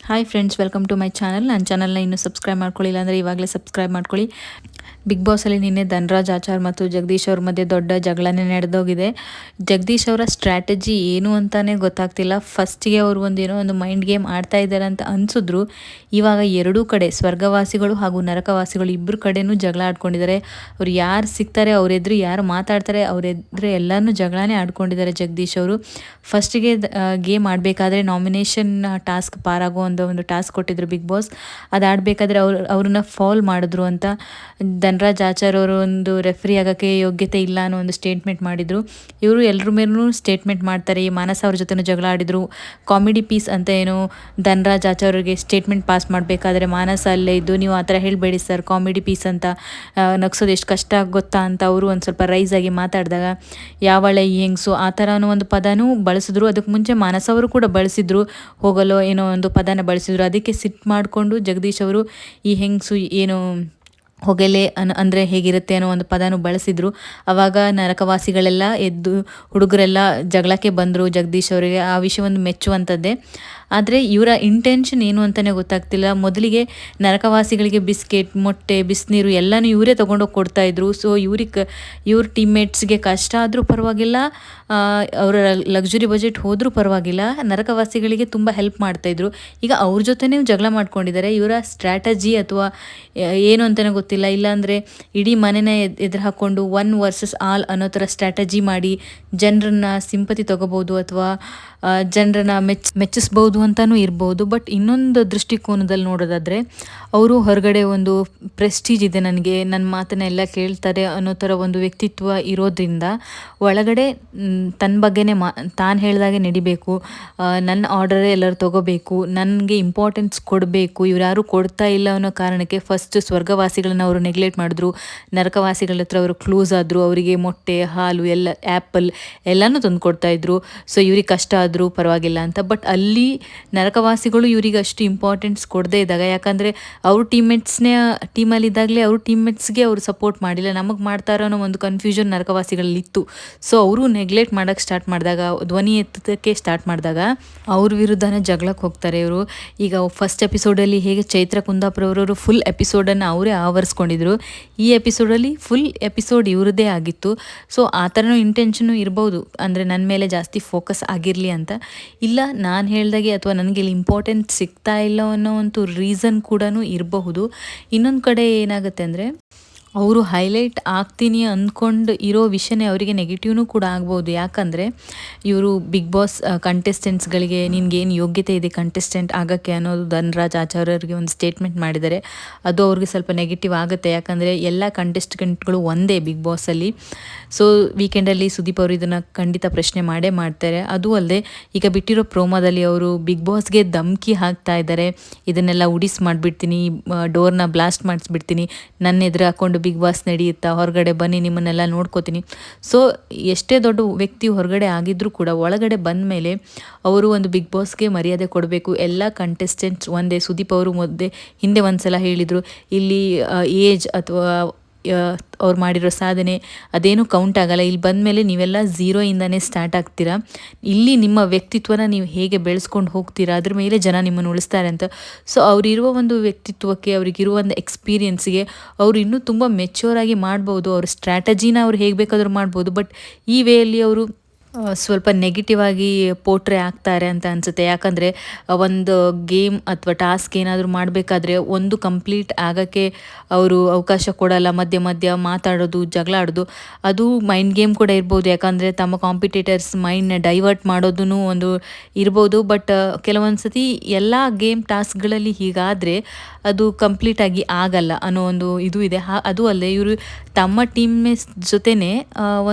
Hi friends, welcome to my channel. ನನ್ನ ಚಾನಲ್ನ ಇನ್ನೂ ಸಬ್ಸ್ಕ್ರೈಬ್ ಮಾಡ್ಕೊಳ್ಳಿಲ್ಲ ಅಂದರೆ ಇವಾಗಲೇ ಸಬ್ಸ್ಕ್ರೈಬ್ ಮಾಡ್ಕೊಳ್ಳಿ. ಬಿಗ್ ಬಾಸಲ್ಲಿ ನಿನ್ನೆ ಧನ್ರಾಜ್ ಆಚಾರ್ ಮತ್ತು ಜಗದೀಶ್ ಅವ್ರ ಮಧ್ಯೆ ದೊಡ್ಡ ಜಗಳನೇ ನಡೆದೋಗಿದೆ. ಜಗದೀಶ್ ಅವರ ಸ್ಟ್ರಾಟಜಿ ಏನು ಅಂತಲೇ ಗೊತ್ತಾಗ್ತಿಲ್ಲ. ಫಸ್ಟಿಗೆ ಅವರು ಏನೋ ಒಂದು ಮೈಂಡ್ ಗೇಮ್ ಆಡ್ತಾ ಇದ್ದಾರೆ ಅಂತ ಅನಿಸಿದ್ರು. ಇವಾಗ ಎರಡೂ ಕಡೆ ಸ್ವರ್ಗವಾಸಿಗಳು ಹಾಗೂ ನರಕವಾಸಿಗಳು ಇಬ್ಬರು ಕಡೆನೂ ಜಗಳ ಆಡ್ಕೊಂಡಿದ್ದಾರೆ. ಅವ್ರು ಯಾರು ಸಿಗ್ತಾರೆ ಅವರೆದ್ರು, ಯಾರು ಮಾತಾಡ್ತಾರೆ ಅವರೆದ್ರೆ ಎಲ್ಲನೂ ಜಗಳನೇ ಆಡ್ಕೊಂಡಿದ್ದಾರೆ ಜಗದೀಶ್ ಅವರು. ಫಸ್ಟಿಗೆ ಗೇಮ್ ಆಡಬೇಕಾದ್ರೆ ನಾಮಿನೇಷನ್ ಟಾಸ್ಕ್ ಪಾರಾಗೋ ಒಂದು ಟಾಸ್ಕ್ ಕೊಟ್ಟಿದ್ರು ಬಿಗ್ ಬಾಸ್. ಅದು ಆಡಬೇಕಾದ್ರೆ ಅವ್ರನ್ನ ಫಾಲ್ ಮಾಡಿದ್ರು ಅಂತ ಧನ್ರಾಜ್ ಆಚಾರ್ ಅವರು ಒಂದು ರೆಫ್ರಿ ಆಗೋಕ್ಕೆ ಯೋಗ್ಯತೆ ಇಲ್ಲ ಅನ್ನೋ ಒಂದು ಸ್ಟೇಟ್ಮೆಂಟ್ ಮಾಡಿದರು. ಇವರು ಎಲ್ಲರ ಮೇಲೂ ಸ್ಟೇಟ್ಮೆಂಟ್ ಮಾಡ್ತಾರೆ. ಈ ಮಾನಸ ಅವ್ರ ಜೊತೆ ಜಗಳ ಆಡಿದರು. ಕಾಮಿಡಿ ಪೀಸ್ ಅಂತ ಏನು ಧನ್ರಾಜ್ ಆಚಾರ್ ಅವ್ರಿಗೆ ಸ್ಟೇಟ್ಮೆಂಟ್ ಪಾಸ್ ಮಾಡಬೇಕಾದ್ರೆ ಮಾನಸ ಅಲ್ಲೇ ಇದ್ದು, ನೀವು ಆ ಥರ ಹೇಳಬೇಡಿ ಸರ್, ಕಾಮಿಡಿ ಪೀಸ್ ಅಂತ ನಗ್ಸೋದು ಎಷ್ಟು ಕಷ್ಟ ಗೊತ್ತಾ ಅಂತ ಅವರು ಒಂದು ಸ್ವಲ್ಪ ರೈಸ್ ಆಗಿ ಮಾತಾಡಿದಾಗ, ಯಾವಳೆ ಈ ಹೆಂಗಸು ಆ ಥರ ಅನ್ನೋ ಒಂದು ಪದನೂ ಬಳಸಿದ್ರು. ಅದಕ್ಕೆ ಮುಂಚೆ ಮಾನಸ ಅವರು ಕೂಡ ಬಳಸಿದ್ರು, ಹೋಗಲು ಏನೋ ಒಂದು ಪದನ ಬಳಸಿದ್ರು. ಅದಕ್ಕೆ ಸಿಟ್ಟು ಮಾಡಿಕೊಂಡು ಜಗದೀಶ್ ಅವರು ಈ ಹೆಂಗಸು ಏನು ಹೊಗೆಲೆ ಅಂದರೆ ಹೇಗಿರುತ್ತೆ ಅನ್ನೋ ಒಂದು ಪದನೂ ಬಳಸಿದ್ರು. ಆವಾಗ ನರಕವಾಸಿಗಳೆಲ್ಲ ಎದ್ದು ಹುಡುಗರೆಲ್ಲ ಜಗಳಕ್ಕೆ ಬಂದರು ಜಗದೀಶ್ ಅವರಿಗೆ. ಆ ವಿಷಯ ಒಂದು ಮೆಚ್ಚುವಂಥದ್ದೇ. ಆದರೆ ಇವರ ಇಂಟೆನ್ಷನ್ ಏನು ಅಂತಲೇ ಗೊತ್ತಾಗ್ತಿಲ್ಲ. ಮೊದಲಿಗೆ ನರಕವಾಸಿಗಳಿಗೆ ಬಿಸ್ಕೆಟ್, ಮೊಟ್ಟೆ, ಬಿಸಿನೀರು ಎಲ್ಲನೂ ಇವರೇ ತೊಗೊಂಡೋಗಿ ಕೊಡ್ತಾಯಿದ್ರು. ಸೊ ಇವ್ರ ಟೀಮ್ಮೇಟ್ಸ್ಗೆ ಕಷ್ಟ ಆದರೂ ಪರವಾಗಿಲ್ಲ, ಅವರ ಲಕ್ಸುರಿ ಬಜೆಟ್ ಹೋದರೂ ಪರವಾಗಿಲ್ಲ, ನರಕವಾಸಿಗಳಿಗೆ ತುಂಬ ಹೆಲ್ಪ್ ಮಾಡ್ತಾಯಿದ್ರು. ಈಗ ಅವ್ರ ಜೊತೆನೇ ಜಗಳ ಮಾಡ್ಕೊಂಡಿದ್ದಾರೆ. ಇವರ ಸ್ಟ್ರಾಟಜಿ ಅಥವಾ ಏನು ಅಂತಲೇ ಗೊತ್ತಿಲ್ಲ. ಇಲ್ಲಾಂದರೆ ಇಡೀ ಮನೆನ ಎದುರು ಹಾಕ್ಕೊಂಡು 1 ವರ್ಸಸ್ ಆಲ್ ಅನ್ನೋ ಥರ ಸ್ಟ್ರಾಟಜಿ ಮಾಡಿ ಜನರನ್ನ ಸಿಂಪತಿ ತೊಗೋಬೋದು ಅಥವಾ ಜನರನ್ನ ಮೆಚ್ಚಿಸ್ಬೋದು ಅಂತಲೂ ಇರ್ಬೋದು. ಬಟ್ ಇನ್ನೊಂದು ದೃಷ್ಟಿಕೋನದಲ್ಲಿ ನೋಡೋದಾದರೆ ಅವರು ಹೊರಗಡೆ ಒಂದು ಪ್ರೆಸ್ಟೀಜ್ ಇದೆ, ನನಗೆ ನನ್ನ ಮಾತನ್ನ ಎಲ್ಲ ಕೇಳ್ತಾರೆ ಅನ್ನೋ ಥರ ಒಂದು ವ್ಯಕ್ತಿತ್ವ ಇರೋದ್ರಿಂದ ಒಳಗಡೆ ತನ್ನ ಬಗ್ಗೆನೇ ತಾನು ಹೇಳಿದಾಗೆ ನಡಿಬೇಕು, ನನ್ನ ಆರ್ಡರೇ ಎಲ್ಲರೂ ತೊಗೋಬೇಕು, ನನಗೆ ಇಂಪಾರ್ಟೆನ್ಸ್ ಕೊಡಬೇಕು, ಇವ್ರು ಯಾರೂ ಕೊಡ್ತಾ ಇಲ್ಲ ಅನ್ನೋ ಕಾರಣಕ್ಕೆ ಫಸ್ಟ್ ಸ್ವರ್ಗವಾಸಿಗಳನ್ನ ಅವರು ನೆಗ್ಲೆಕ್ಟ್ ಮಾಡಿದ್ರು. ನರಕವಾಸಿಗಳ ಹತ್ರ ಅವರು ಕ್ಲೋಸ್ ಆದರು. ಅವರಿಗೆ ಮೊಟ್ಟೆ, ಹಾಲು, ಎಲ್ಲ ಆ್ಯಪಲ್ ಎಲ್ಲನೂ ತಂದು ಕೊಡ್ತಾಯಿದ್ರು. ಸೊ ಇವ್ರಿಗೆ ಕಷ್ಟ ಆದರೂ ಪರವಾಗಿಲ್ಲ ಅಂತ. ಬಟ್ ಅಲ್ಲಿ ನರಕವಾಸಿಗಳು ಇವರಿಗೆ ಅಷ್ಟು ಇಂಪಾರ್ಟೆನ್ಸ್ ಕೊಡದೇ ಇದ್ದಾಗ, ಯಾಕಂದರೆ ಅವ್ರ ಟೀಮಲ್ಲಿದ್ದಾಗಲೇ ಅವ್ರ ಟೀಮ್ಮೇಟ್ಸ್ಗೆ ಅವರು ಸಪೋರ್ಟ್ ಮಾಡಿಲ್ಲ, ನಮಗೆ ಮಾಡ್ತಾರೋ ಅನ್ನೋ ಒಂದು ಕನ್ಫ್ಯೂಷನ್ ನರಕವಾಸಿಗಳಲ್ಲಿತ್ತು. ಸೊ ಅವರು ನೆಗ್ಲೆಕ್ಟ್ ಮಾಡೋಕ್ಕೆ ಸ್ಟಾರ್ಟ್ ಮಾಡಿದಾಗ, ಧ್ವನಿ ಎತ್ತಕ್ಕೆ ಸ್ಟಾರ್ಟ್ ಮಾಡಿದಾಗ ಅವ್ರ ವಿರುದ್ಧನೇ ಜಗಳಕ್ಕೆ ಹೋಗ್ತಾರೆ ಇವರು. ಈಗ ಫಸ್ಟ್ ಎಪಿಸೋಡಲ್ಲಿ ಹೇಗೆ ಚೈತ್ರ ಕುಂದಾಪುರ ಅವರವರು ಫುಲ್ ಎಪಿಸೋಡನ್ನು ಅವರೇ ಆವರಿಸ್ಕೊಂಡಿದ್ರು, ಈ ಎಪಿಸೋಡಲ್ಲಿ ಫುಲ್ ಎಪಿಸೋಡ್ ಇವ್ರದ್ದೇ ಆಗಿತ್ತು. ಸೊ ಆ ಥರನೂ ಇಂಟೆನ್ಷನು ಇರ್ಬೋದು, ಅಂದರೆ ನನ್ನ ಮೇಲೆ ಜಾಸ್ತಿ ಫೋಕಸ್ ಆಗಿರಲಿ ಅಂತ. ಇಲ್ಲ ನಾನು ಹೇಳ್ದಾಗೆ ಅಥವಾ ನನಗೆ ಇಲ್ಲಿ ಇಂಪಾರ್ಟೆನ್ಸ್ ಸಿಗ್ತಾ ಇಲ್ಲ ಅನ್ನೋ ಒಂದು ರೀಸನ್ ಕೂಡ ಇರಬಹುದು. ಇನ್ನೊಂದು ಕಡೆ ಏನಾಗುತ್ತೆ ಅಂದರೆ, ಅವರು ಹೈಲೈಟ್ ಆಗ್ತೀನಿ ಅಂದ್ಕೊಂಡು ಇರೋ ವಿಷಯನೇ ಅವರಿಗೆ ನೆಗೆಟಿವ್ನೂ ಕೂಡ ಆಗ್ಬೋದು. ಯಾಕಂದರೆ ಇವರು ಬಿಗ್ ಬಾಸ್ ಕಂಟೆಸ್ಟೆಂಟ್ಸ್ಗಳಿಗೆ ನಿನಗೇನು ಯೋಗ್ಯತೆ ಇದೆ ಕಂಟೆಸ್ಟೆಂಟ್ ಆಗೋಕ್ಕೆ ಅನ್ನೋದು ಧನ್ರಾಜ್ ಆಚಾರ್ಯರಿಗೆ ಒಂದು ಸ್ಟೇಟ್ಮೆಂಟ್ ಮಾಡಿದ್ದಾರೆ. ಅದು ಅವ್ರಿಗೆ ಸ್ವಲ್ಪ ನೆಗೆಟಿವ್ ಆಗುತ್ತೆ. ಯಾಕಂದರೆ ಎಲ್ಲ ಕಂಟೆಸ್ಟೆಂಟ್ಗಳು ಒಂದೇ ಬಿಗ್ ಬಾಸಲ್ಲಿ. ಸೊ ವೀಕೆಂಡಲ್ಲಿ ಸುದೀಪ್ ಅವರು ಇದನ್ನು ಖಂಡಿತ ಪ್ರಶ್ನೆ ಮಾಡೇ ಮಾಡ್ತಾರೆ. ಅದು ಅಲ್ಲದೆ ಈಗ ಬಿಟ್ಟಿರೋ ಪ್ರೋಮೋದಲ್ಲಿ ಅವರು ಬಿಗ್ ಬಾಸ್ಗೆ ಧಮ್ಕಿ ಹಾಕ್ತಾ ಇದ್ದಾರೆ, ಇದನ್ನೆಲ್ಲ ಉಡಿಸ್ ಮಾಡಿಬಿಡ್ತೀನಿ, ಡೋರ್ನ ಬ್ಲಾಸ್ಟ್ ಮಾಡಿಸ್ಬಿಡ್ತೀನಿ, ನನ್ನ ಎದುರು ಹಾಕ್ಕೊಂಡು ಬಿಗ್ ಬಾಸ್ ನಡೆಯುತ್ತಾ, ಹೊರಗಡೆ ಬನ್ನಿ ನಿಮ್ಮನ್ನೆಲ್ಲ ನೋಡ್ಕೋತೀನಿ. ಸೊ ಎಷ್ಟೇ ದೊಡ್ಡ ವ್ಯಕ್ತಿ ಹೊರಗಡೆ ಆಗಿದ್ರೂ ಕೂಡ ಒಳಗಡೆ ಬಂದ ಮೇಲೆ ಅವರು ಒಂದು ಬಿಗ್ ಬಾಸ್ಗೆ ಮರ್ಯಾದೆ ಕೊಡಬೇಕು. ಎಲ್ಲ ಕಂಟೆಸ್ಟೆಂಟ್ಸ್ ಒಂದೇ. ಸುದೀಪ್ ಅವರು ಹಿಂದೆ ಒಂದು ಸಲ ಹೇಳಿದರು, ಇಲ್ಲಿ ಏಜ್ ಅಥವಾ ಅವ್ರು ಮಾಡಿರೋ ಸಾಧನೆ ಅದೇನು ಕೌಂಟ್ ಆಗಲ್ಲ, ಇಲ್ಲಿ ಬಂದ ಮೇಲೆ ನೀವೆಲ್ಲ ಝೀರೋಯಿಂದನೇ ಸ್ಟಾರ್ಟ್ ಆಗ್ತೀರಾ, ಇಲ್ಲಿ ನಿಮ್ಮ ವ್ಯಕ್ತಿತ್ವನ ನೀವು ಹೇಗೆ ಬೆಳೆಸ್ಕೊಂಡು ಹೋಗ್ತೀರಾ ಅದ್ರ ಮೇಲೆ ಜನ ನಿಮ್ಮನ್ನು ಉಳಿಸ್ತಾರೆ ಅಂತ. ಸೊ ಅವರಿರುವ ಒಂದು ವ್ಯಕ್ತಿತ್ವಕ್ಕೆ, ಅವ್ರಿಗಿರುವ ಒಂದು ಎಕ್ಸ್ಪೀರಿಯನ್ಸ್ಗೆ ಅವರು ಇನ್ನೂ ತುಂಬ ಮೆಚ್ಯೂರ್ ಆಗಿ ಮಾಡ್ಬೋದು. ಅವ್ರ ಸ್ಟ್ರಾಟಜಿನ ಅವ್ರು ಹೇಗೆ ಬೇಕಾದರೂ ಮಾಡ್ಬೋದು. ಬಟ್ ಈ ವೇಯಲ್ಲಿ ಅವರು ಸ್ವಲ್ಪ ನೆಗೆಟಿವ್ ಆಗಿ ಪೋಟ್ರೆ ಆಗ್ತಾರೆ ಅಂತ ಅನಿಸುತ್ತೆ. ಯಾಕಂದರೆ ಒಂದು ಗೇಮ್ ಅಥವಾ ಟಾಸ್ಕ್ ಏನಾದರೂ ಮಾಡಬೇಕಾದ್ರೆ ಒಂದು ಕಂಪ್ಲೀಟ್ ಆಗೋಕ್ಕೆ ಅವರು ಅವಕಾಶ ಕೊಡಲ್ಲ. ಮಧ್ಯ ಮಾತಾಡೋದು, ಜಗಳ ಆಡೋದು, ಅದು ಮೈಂಡ್ ಗೇಮ್ ಕೂಡ ಇರ್ಬೋದು. ಯಾಕಂದರೆ ತಮ್ಮ ಕಾಂಪಿಟೇಟರ್ಸ್ ಮೈಂಡ್ನ ಡೈವರ್ಟ್ ಮಾಡೋದೂ ಒಂದು ಇರ್ಬೋದು. ಬಟ್ ಕೆಲವೊಂದು ಸತಿ ಎಲ್ಲ ಗೇಮ್ ಟಾಸ್ಕ್ಗಳಲ್ಲಿ ಹೀಗಾದರೆ ಅದು ಕಂಪ್ಲೀಟಾಗಿ ಆಗಲ್ಲ ಅನ್ನೋ ಒಂದು ಇದು ಇದೆ. ಅದು ಅಲ್ಲದೆ ಇವರು ತಮ್ಮ ಟೀಮ್ಮೇಟ್ಸ್ ಜೊತೆನೇ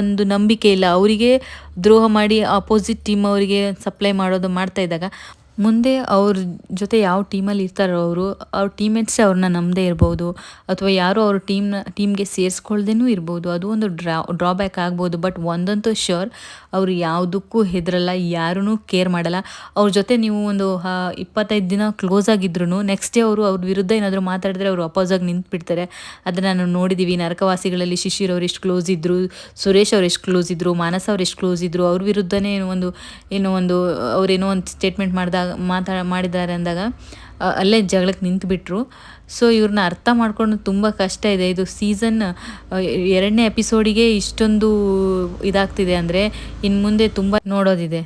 ಒಂದು ನಂಬಿಕೆ ಇಲ್ಲ, ಅವರಿಗೆ ದ್ರೋಹ ಮಾಡಿ ಅಪೋಸಿಟ್ ಟೀಮ್ ಅವರಿಗೆ ಸಪ್ಲೈ ಮಾಡೋದು ಮಾಡ್ತಾ ಇದ್ದಾಗ ಮುಂದೆ ಅವ್ರ ಜೊತೆ ಯಾವ ಟೀಮಲ್ಲಿ ಇರ್ತಾರೋ ಅವ್ರ ಟೀಮ್ಮೇಟ್ಸೇ ಅವ್ರನ್ನ ನಂಬದೇ ಇರ್ಬೋದು, ಅಥವಾ ಯಾರೋ ಅವ್ರ ಟೀಮ್ಗೆ ಸೇರಿಸ್ಕೊಳ್ದೇನೂ ಇರ್ಬೋದು. ಅದು ಒಂದು ಡ್ರಾಬ್ಯಾಕ್ ಆಗ್ಬೋದು. ಬಟ್ ಒಂದಂತೂ ಶ್ಯೂರ್, ಅವರು ಯಾವುದಕ್ಕೂ ಹೆದರಲ್ಲ, ಯಾರೂ ಕೇರ್ ಮಾಡಲ್ಲ. ಅವ್ರ ಜೊತೆ ನೀವು ಒಂದು 25 ದಿನ ಕ್ಲೋಸ್ ಆಗಿದ್ರು ನೆಕ್ಸ್ಟ್ ಡೇ ಅವ್ರ ವಿರುದ್ಧ ಏನಾದರೂ ಮಾತಾಡಿದ್ರೆ ಅವರು ಅಪೋಸಾಗಿ ನಿಂತುಬಿಡ್ತಾರೆ. ಅದನ್ನು ನಾವು ನೋಡಿದ್ದೀವಿ. ನರಕವಾಸಿಗಳಲ್ಲಿ ಶಿಶಿರ್ ಅವ್ರು ಎಷ್ಟು ಕ್ಲೋಸ್ ಇದ್ದರು, ಸುರೇಶ್ ಅವ್ರು ಎಷ್ಟು ಕ್ಲೋಸ್ ಇದ್ದರು, ಮಾನಸ ಅವ್ರು ಎಷ್ಟು ಕ್ಲೋಸ್ ಇದ್ದರು, ಅವ್ರ ವಿರುದ್ಧನೇ ಅವರೇನೋ ಒಂದು ಸ್ಟೇಟ್ಮೆಂಟ್ ಮಾಡಿದ್ದಾರೆ ಅಂದಾಗ ಅಲ್ಲೇ ಜಗಳಕ್ಕೆ ನಿಂತುಬಿಟ್ರು. ಸೊ ಇವ್ರನ್ನ ಅರ್ಥ ಮಾಡ್ಕೊಂಡು ತುಂಬ ಕಷ್ಟ ಇದೆ. ಇದು ಸೀಸನ್ 2ನೇ ಎಪಿಸೋಡಿಗೆ ಇಷ್ಟೊಂದು ಇದಾಗ್ತಿದೆ ಅಂದರೆ ಇನ್ನು ಮುಂದೆ ತುಂಬ ನೋಡೋದಿದೆ.